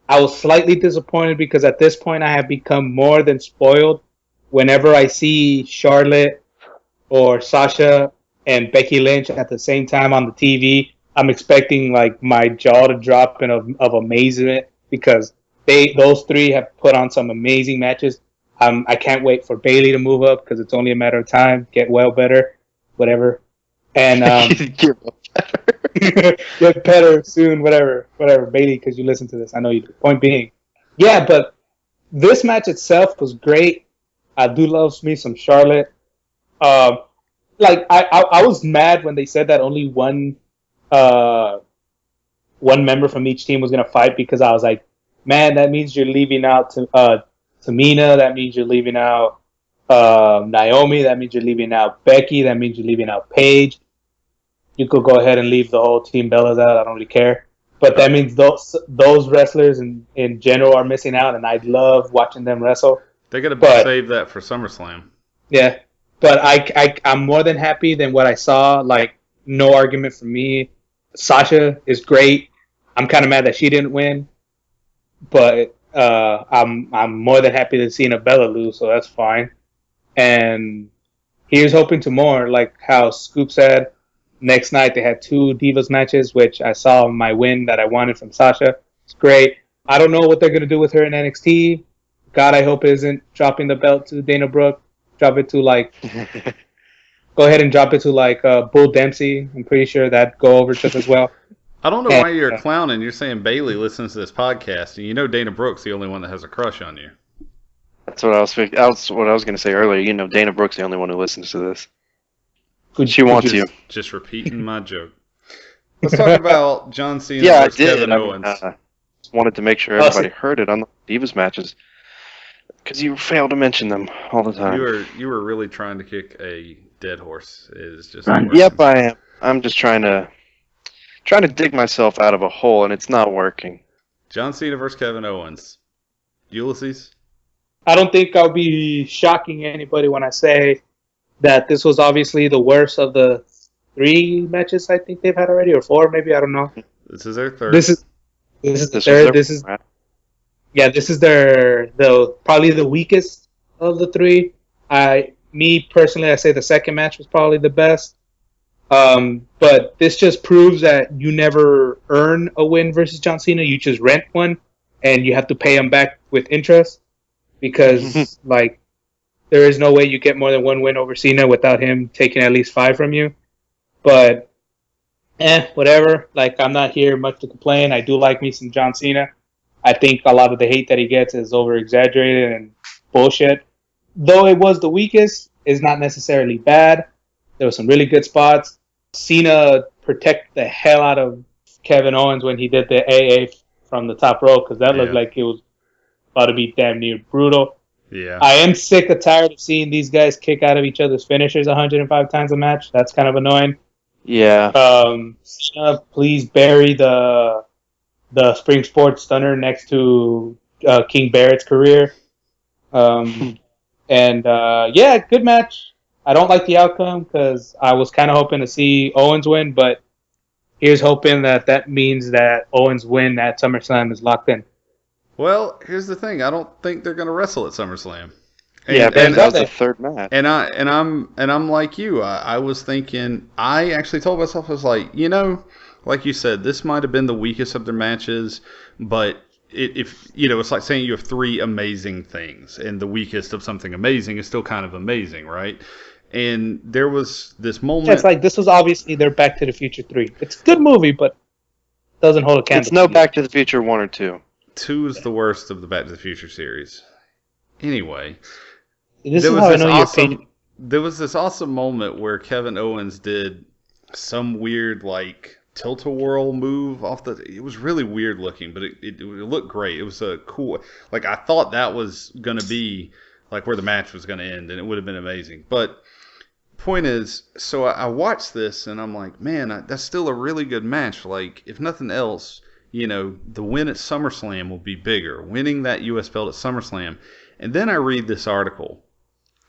I was slightly disappointed because at this point I have become more than spoiled. Whenever I see Charlotte or Sasha and Becky Lynch at the same time on the TV, I'm expecting my jaw to drop of amazement because those 3 have put on some amazing matches. I can't wait for Bayley to move up because it's only a matter of time. Get well better, whatever. And get better soon, whatever, Bayley, because you listen to this. I know you do. Point being, yeah, but this match itself was great. I do love me some Charlotte. I was mad when they said that only one member from each team was gonna fight because I was like, man, that means you're leaving out Tamina. That means you're leaving out Naomi. That means you're leaving out Becky. That means you're leaving out Paige. You could go ahead and leave the whole Team Bellas out. I don't really care. But that means those wrestlers in general are missing out, and I love watching them wrestle. They got to save that for SummerSlam. Yeah, but I'm more than happy than what I saw. no argument from me. Sasha is great. I'm kind of mad that she didn't win, but I'm more than happy to see Bella lose, so that's fine. And here's hoping to more, like how Scoop said. Next night they had 2 Divas matches, which I saw my win that I wanted from Sasha. It's great. I don't know what they're gonna do with her in NXT. God, I hope it isn't dropping the belt to Dana Brooke. Drop it to like, go ahead and drop it to like Bull Dempsey. I'm pretty sure that'd go over just as well. I don't know why you're clowning. You're saying Bailey listens to this podcast, and you know Dana Brooke's the only one that has a crush on you. That's what I was going to say earlier. You know, Dana Brooke's the only one who listens to this. She wants you. Just repeating my joke. Let's talk about John Cena versus Kevin Owens. I wanted to make sure everybody heard it on the Divas matches because you fail to mention them all the time. You were really trying to kick a dead horse. It's just yep, I am. I'm just trying to dig myself out of a hole, and it's not working. John Cena versus Kevin Owens. Ulysses? I don't think I'll be shocking anybody when I say that this was obviously the worst of the 3 matches I think they've had already, or 4 maybe, I don't know. This is their third. This is the third. This is probably the weakest of the 3. Me personally, I say the second match was probably the best. But this just proves that you never earn a win versus John Cena. You just rent one, and you have to pay him back with interest because, like, there is no way you get more than 1 win over Cena without him taking at least 5 from you. But, whatever. Like, I'm not here much to complain. I do like me some John Cena. I think a lot of the hate that he gets is over-exaggerated and bullshit. Though it was the weakest, it's not necessarily bad. There were some really good spots. Cena protected the hell out of Kevin Owens when he did the AA from the top rope because that looked like it was about to be damn near brutal. Yeah. I am sick and tired of seeing these guys kick out of each other's finishers 105 times a match. That's kind of annoying. Yeah. Cena, please bury the Spring Sports Stunner next to King Barrett's career. Good match. I don't like the outcome because I was kind of hoping to see Owens win, but here's hoping that means that Owens win at SummerSlam is locked in. Well, here's the thing. I don't think they're going to wrestle at SummerSlam. And that was the third match. And I'm like you. I was thinking. I actually told myself, I was like, like you said, this might have been the weakest of their matches, but it's like saying you have 3 amazing things, and the weakest of something amazing is still kind of amazing, right? And there was this moment. Yeah, it's like this was obviously their Back to the Future 3. It's a good movie, but doesn't hold a candle. It's no Back to the Future 1 or 2. 2 is the worst of the Back to the Future series. Anyway, this is how I know your opinion. There was this awesome moment where Kevin Owens did some weird like tilt-a-whirl move off the. It was really weird looking, but it looked great. It was a cool. Like I thought that was gonna be like where the match was gonna end, and it would have been amazing. But point is, so I watched this and I'm like, man, that's still a really good match. Like, if nothing else, the win at SummerSlam will be bigger. Winning that U.S. belt at SummerSlam. And then I read this article,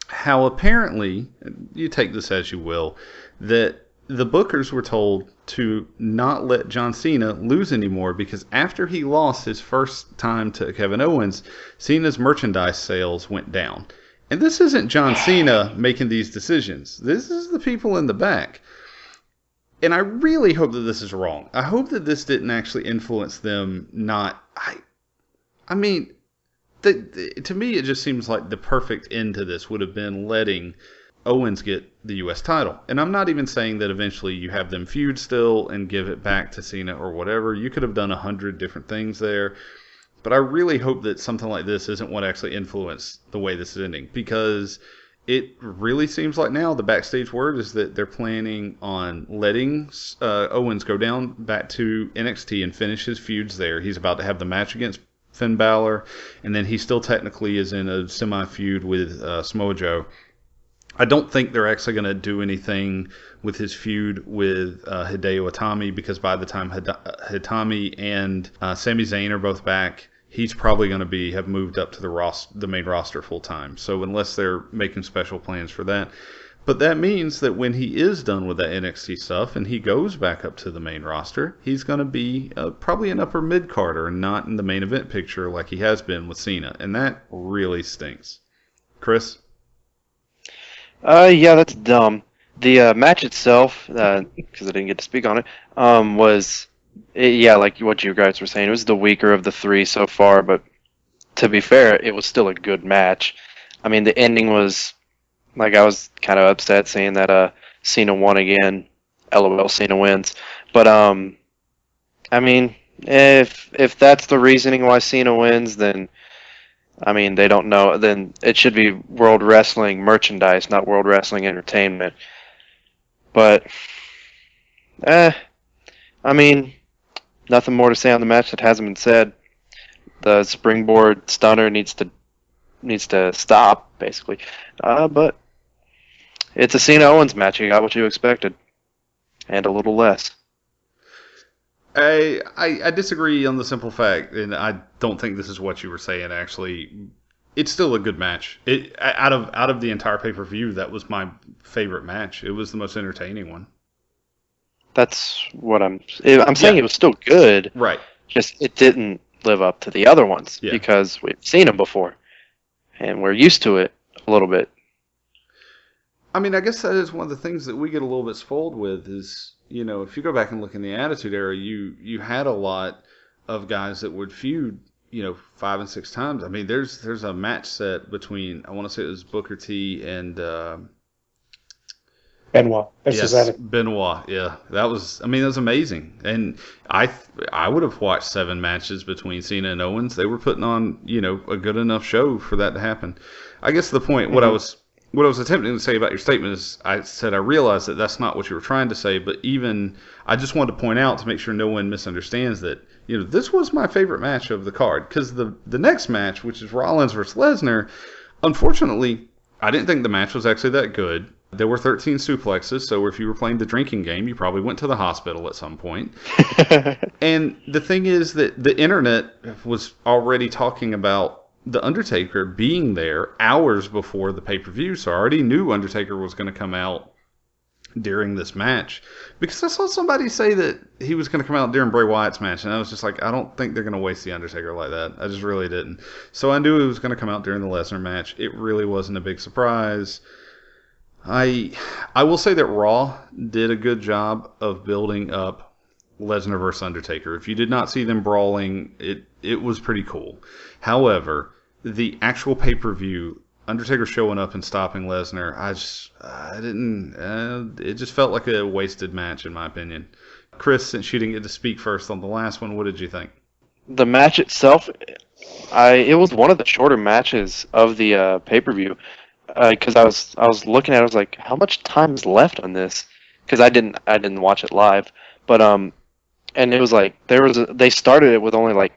how apparently, you take this as you will, that the bookers were told to not let John Cena lose anymore because after he lost his first time to Kevin Owens, Cena's merchandise sales went down. And this isn't John Cena making these decisions. This is the people in the back. And I really hope that this is wrong. I hope that this didn't actually influence them not... I mean, to me, it just seems like the perfect end to this would have been letting Owens get the U.S. title. And I'm not even saying that eventually you have them feud still and give it back to Cena or whatever. You could have done 100 different things there. But I really hope that something like this isn't what actually influenced the way this is ending. Because it really seems like now the backstage word is that they're planning on letting Owens go down back to NXT and finish his feuds there. He's about to have the match against Finn Balor. And then he still technically is in a semi-feud with Samoa Joe. I don't think they're actually going to do anything with his feud with Hideo Itami because by the time Itami and Sami Zayn are both back, he's probably going to have moved up to the main roster full time. So unless they're making special plans for that. But that means that when he is done with that NXT stuff and he goes back up to the main roster, he's going to be probably an upper mid-carder and not in the main event picture like he has been with Cena. And that really stinks. Chris? Yeah, that's dumb. The match itself, because I didn't get to speak on it, like what you guys were saying, it was the weaker of the three so far, but to be fair, it was still a good match. I mean, the ending was, like, I was kind of upset seeing that Cena won again. LOL, Cena wins. But, I mean, if that's the reasoning why Cena wins, then, I mean, they don't know. Then it should be World Wrestling merchandise, not World Wrestling Entertainment. But, I mean, nothing more to say on the match that hasn't been said. The springboard stunner needs to stop, basically. But it's a Cena Owens match. You got what you expected, and a little less. I disagree on the simple fact, and I don't think this is what you were saying. Actually, it's still a good match. Out of the entire pay-per-view, that was my favorite match. It was the most entertaining one. That's what I'm saying. It was still good, right? Just it didn't live up to the other ones because we've seen them before, and we're used to it a little bit. I mean, I guess that is one of the things that we get a little bit spoiled with is, if you go back and look in the Attitude Era, you had a lot of guys that would feud, 5 and 6 times. I mean, there's a match set between, I want to say it was Booker T and Benoit. Benoit. Yeah, that was amazing. And I would have watched 7 matches between Cena and Owens. They were putting on, a good enough show for that to happen. I guess the point, what I was attempting to say about your statement is I said I realized that that's not what you were trying to say, but even I just wanted to point out to make sure no one misunderstands that, this was my favorite match of the card. Because the next match, which is Rollins versus Lesnar, unfortunately, I didn't think the match was actually that good. There were 13 suplexes, so if you were playing the drinking game, you probably went to the hospital at some point. And the thing is that the internet was already talking about The Undertaker being there hours before the pay-per-view, so I already knew Undertaker was going to come out during this match. Because I saw somebody say that he was going to come out during Bray Wyatt's match, and I was just like, I don't think they're going to waste the Undertaker like that. I just really didn't. So I knew he was going to come out during the Lesnar match. It really wasn't a big surprise. I will say that Raw did a good job of building up Lesnar versus Undertaker. If you did not see them brawling, it was pretty cool. However, the actual pay-per-view, Undertaker showing up and stopping Lesnar, it just felt like a wasted match in my opinion. Chris, since you didn't get to speak first on the last one, what did you think? The match itself, it was one of the shorter matches of the pay-per-view. Because I was looking at it, I was like, how much time is left on this? Because I didn't watch it live, but and it was like they started it with only like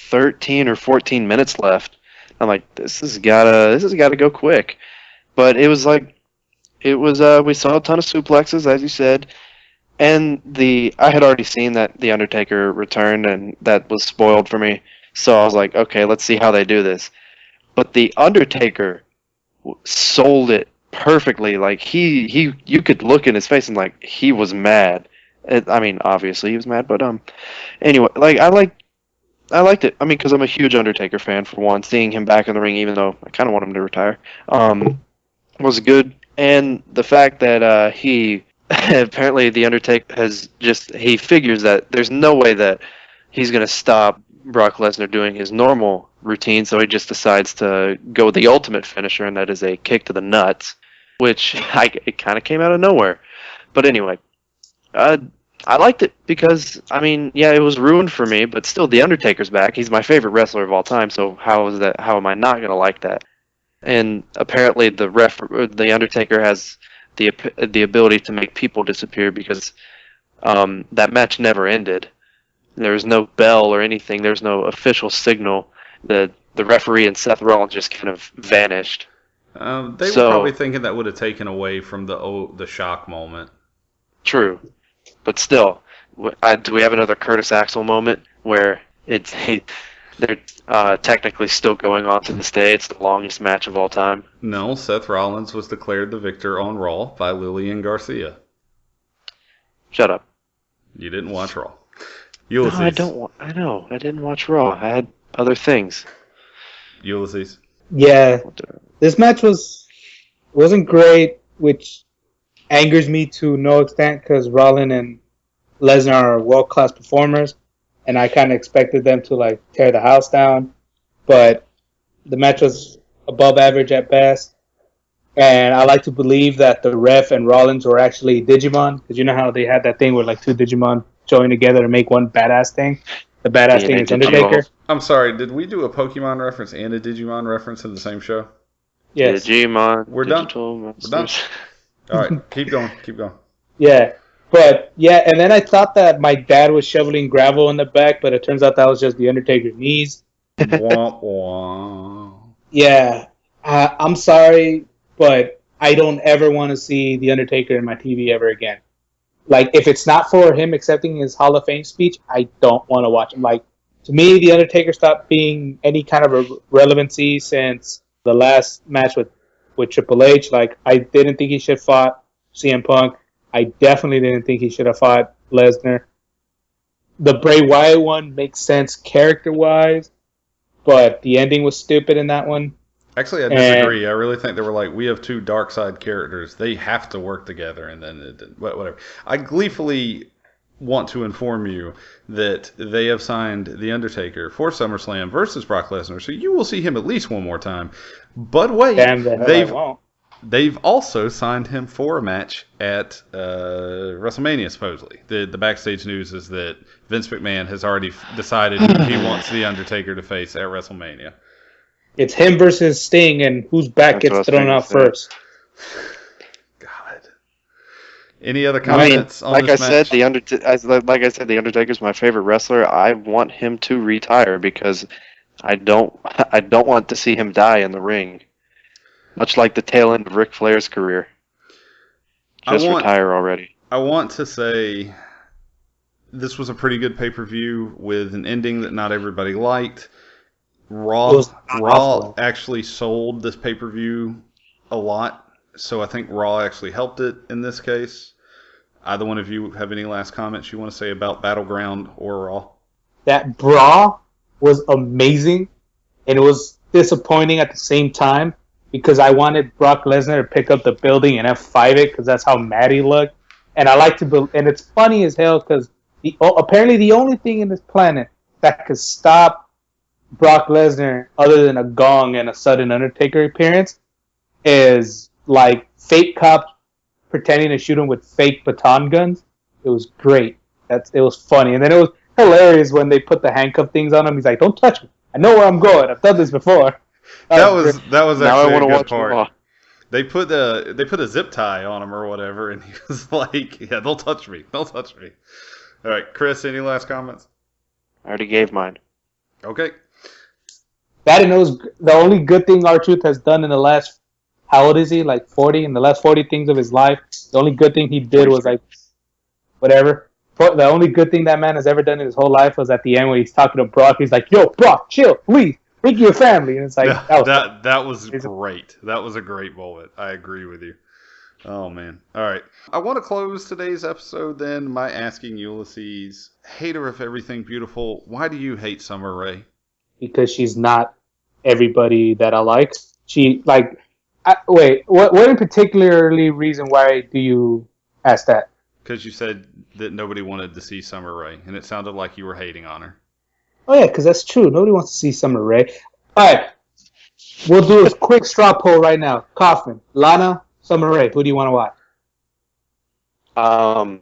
13 or 14 minutes left. I'm like, this has gotta go quick, but it was like we saw a ton of suplexes, as you said, and I had already seen that the Undertaker returned, and that was spoiled for me. So I was like, okay, let's see how they do this. But the Undertaker sold it perfectly. Like you could look in his face and like he was mad. I mean, obviously he was mad, but anyway, like I liked it. I mean, because I'm a huge Undertaker fan for one. Seeing him back in the ring, even though I kind of want him to retire, was good. And the fact that he apparently the Undertaker he figures that there's no way that he's gonna stop Brock Lesnar doing his normal routine, so he just decides to go with the ultimate finisher, and that is a kick to the nuts, which it kind of came out of nowhere. But anyway, I liked it because, I mean, yeah, it was ruined for me, but still, the Undertaker's back. He's my favorite wrestler of all time, so how am I not going to like that? And apparently the Undertaker has the ability to make people disappear because that match never ended. There was no bell or anything. There was no official signal. The referee and Seth Rollins just kind of vanished. They were probably thinking that would have taken away from the shock moment. True, but still, do we have another Curtis Axel moment where They're technically still going on to this day. It's the longest match of all time. No, Seth Rollins was declared the victor on Raw by Lillian Garcia. Shut up. You didn't watch Raw. No, Ulysses. I know. I didn't watch Raw. I had other things. Ulysses. Yeah, this match wasn't great, which angers me to no extent because Rollins and Lesnar are world-class performers, and I kind of expected them to like tear the house down, but the match was above average at best. And I like to believe that the ref and Rollins were actually Digimon, because you know how they had that thing where like two Digimon join together to make one badass thing. The badass thing is Undertaker. I'm sorry, did we do a Pokemon reference and a Digimon reference in the same show? Yes. Digimon. We're done. We're done. All right, keep going. Yeah. But, yeah, and then I thought that my dad was shoveling gravel in the back, but it turns out that was just the Undertaker's knees. Wah, wah. Yeah. I'm sorry, but I don't ever want to see the Undertaker in my TV ever again. Like, if it's not for him accepting his Hall of Fame speech, I don't want to watch him. Like, to me, the Undertaker stopped being any kind of a relevancy since the last match with Triple H. Like, I didn't think he should have fought CM Punk. I definitely didn't think he should have fought Lesnar. The Bray Wyatt one makes sense character-wise, but the ending was stupid in that one. Actually, I disagree. I really think they were like, we have two dark side characters. They have to work together, and then it didn't. Whatever. I gleefully want to inform you that they have signed The Undertaker for SummerSlam versus Brock Lesnar, so you will see him at least one more time. But wait, Damn the hell I won't. They've also signed him for a match at WrestleMania, supposedly. The backstage news is that Vince McMahon has already decided he wants The Undertaker to face at WrestleMania. It's him versus Sting, and whose back gets thrown out first. God. Any other comments on this match? Like I said, The Undertaker's my favorite wrestler. I want him to retire because I don't want to see him die in the ring. Much like the tail end of Ric Flair's career. Retire already. I want to say this was a pretty good pay-per-view with an ending that not everybody liked. Raw actually sold this pay-per-view a lot, so I think Raw actually helped it in this case. Either one of you have any last comments you want to say about Battleground or Raw? That Raw was amazing, and it was disappointing at the same time because I wanted Brock Lesnar to pick up the building and F5 it because that's how mad he looked. And I like to, and it's funny as hell because apparently the only thing in this planet that could stop Brock Lesnar, other than a gong and a sudden Undertaker appearance, is like fake cops pretending to shoot him with fake baton guns. It was great. It was funny, and then it was hilarious when they put the handcuff things on him. He's like, "Don't touch me. I know where I'm going. I've done this before." That was actually a good part. Raw. They put a zip tie on him or whatever, and he was like, "Yeah, don't touch me. Don't touch me." All right, Chris, any last comments? I already gave mine. Okay. That and it was the only good thing R-Truth has done in the last, how old is he? Like 40? In the last 40 things of his life, the only good thing he did was like, whatever. The only good thing that man has ever done in his whole life was at the end when he's talking to Brock. He's like, "Yo, Brock, chill, please. Think of your family." And it's like, that was great. That was a great moment. I agree with you. Oh, man. All right. I want to close today's episode then by asking Ulysses, hater of everything beautiful, why do you hate Summer Rae? Because she's not everybody that I like. Wait, what in particularly reason why do you ask that? Because you said that nobody wanted to see Summer Rae, and it sounded like you were hating on her. Oh yeah, because that's true. Nobody wants to see Summer Rae. All right, we'll do a quick straw poll right now. Kaufman, Lana, Summer Rae. Who do you want to watch?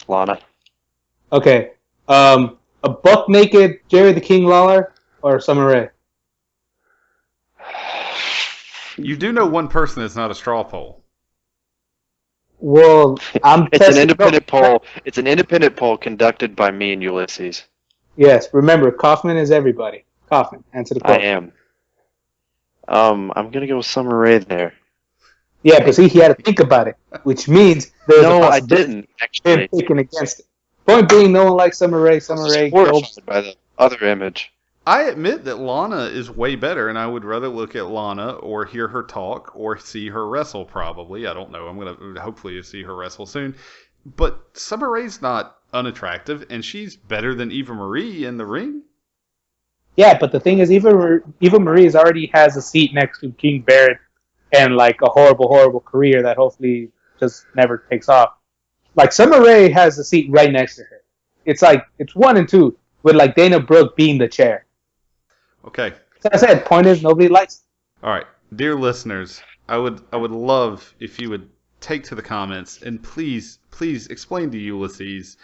Lana. Okay. A buck naked Jerry the King Lawler or Summer Rae? You do know one person that's not a straw poll. Well, It's an independent poll. It's an independent poll conducted by me and Ulysses. Yes, remember, Kaufman is everybody. Kaufman, answer the question. I am. I'm gonna go with Summer Rae there. Yeah, because he had to think about it, which means there's No, a I possibility didn't of actually. him picking against it. Point being, no one likes Summer Rae. Summer Rae. Horrified by the other image. I admit that Lana is way better, and I would rather look at Lana or hear her talk or see her wrestle. Probably, I don't know. I'm gonna hopefully see her wrestle soon. But Summer Rae's not unattractive, and she's better than Eva Marie in the ring. Yeah, but the thing is, Eva Marie already has a seat next to King Barrett and like a horrible, horrible career that hopefully just never takes off. Like Summer Rae has a seat right next to her. It's like it's 1 and 2 with like Dana Brooke being the chair. Okay. So I said, point is nobody likes it. All right, dear listeners, I would love if you would take to the comments and please explain to Ulysses,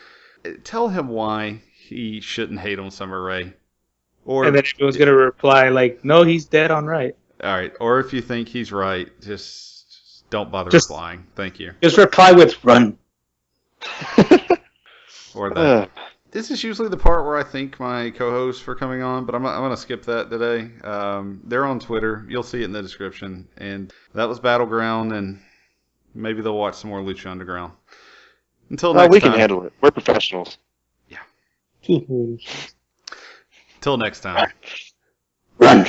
tell him why he shouldn't hate on Summer Rae. Or And then he was gonna reply like, "No, he's dead on right." all right, or if you think he's right, just don't bother Just- replying. Thank you. Just reply with "run." Or that. This is usually the part where I thank my co-hosts for coming on, but I'm going to skip that today. They're on Twitter. You'll see it in the description. And that was Battleground, and maybe they'll watch some more Lucha Underground. Until next we time. can handle it. We're professionals. Till next time. Run.